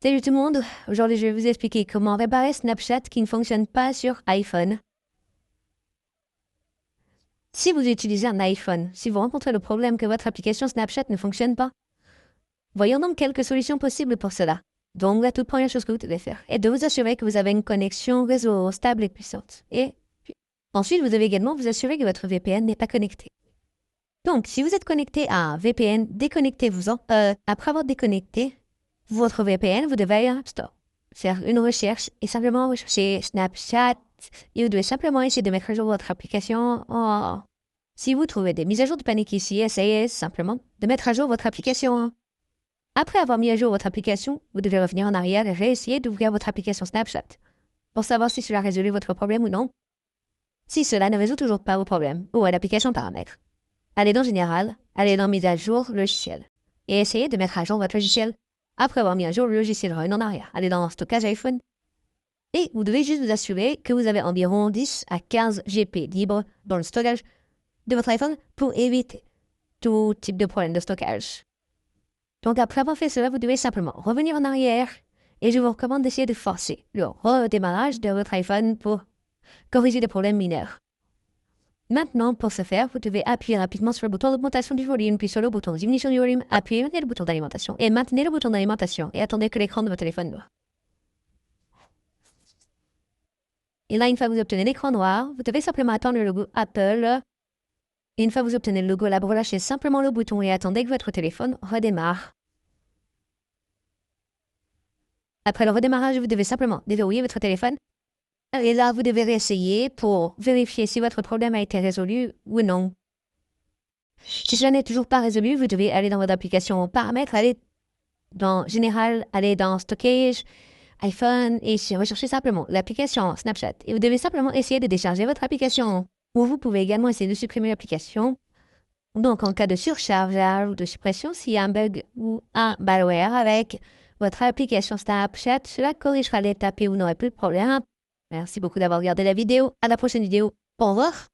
Salut tout le monde, aujourd'hui je vais vous expliquer comment réparer Snapchat qui ne fonctionne pas sur iPhone. Si vous utilisez un iPhone, si vous rencontrez le problème que votre application Snapchat ne fonctionne pas, voyons donc quelques solutions possibles pour cela. Donc la toute première chose que vous devez faire est de vous assurer que vous avez une connexion réseau stable et puissante. Et puis, ensuite, vous devez également vous assurer que votre VPN n'est pas connecté. Donc, si vous êtes connecté à un VPN, déconnectez-vous-en. Après avoir déconnecté votre VPN, vous devez aller à App Store, faire une recherche et simplement rechercher Snapchat. Et vous devez simplement essayer de mettre à jour votre application. Si vous trouvez des mises à jour de panique ici, essayez simplement de mettre à jour votre application. Après avoir mis à jour votre application, vous devez revenir en arrière et réessayer d'ouvrir votre application Snapchat pour savoir si cela a résolu votre problème ou non. Si cela ne résout toujours pas vos problèmes ou à l'application paramètres, allez dans Général, allez dans Mise à jour logiciel et essayez de mettre à jour votre logiciel. Après avoir mis à jour le logiciel, revenez en arrière, allez dans Stockage iPhone et vous devez juste vous assurer que vous avez environ 10 à 15 GB libres dans le stockage de votre iPhone pour éviter tout type de problème de stockage. Donc après avoir fait cela, vous devez simplement revenir en arrière et je vous recommande d'essayer de forcer le redémarrage de votre iPhone pour corriger des problèmes mineurs. Maintenant, pour ce faire, vous devez appuyer rapidement sur le bouton d'augmentation du volume, puis sur le bouton de diminution du volume, appuyez maintenant le bouton d'alimentation et maintenez le bouton d'alimentation et attendez que l'écran de votre téléphone noir. Et là, une fois que vous obtenez l'écran noir, vous devez simplement attendre le logo Apple. Et une fois que vous obtenez le logo là, vous relâchez simplement le bouton et attendez que votre téléphone redémarre. Après le redémarrage, vous devez simplement déverrouiller votre téléphone. Et là, vous devez réessayer pour vérifier si votre problème a été résolu ou non. Si cela n'est toujours pas résolu, vous devez aller dans votre application paramètres, aller dans Général, aller dans Stockage, iPhone et rechercher simplement l'application Snapchat. Et vous devez simplement essayer de décharger votre application. Ou vous pouvez également essayer de supprimer l'application. Donc, en cas de surcharge ou de suppression, s'il y a un bug ou un malware avec votre application Snapchat, cela corrigera l'étape et vous n'aurez plus de problème. Merci beaucoup d'avoir regardé la vidéo. À la prochaine vidéo. Au revoir.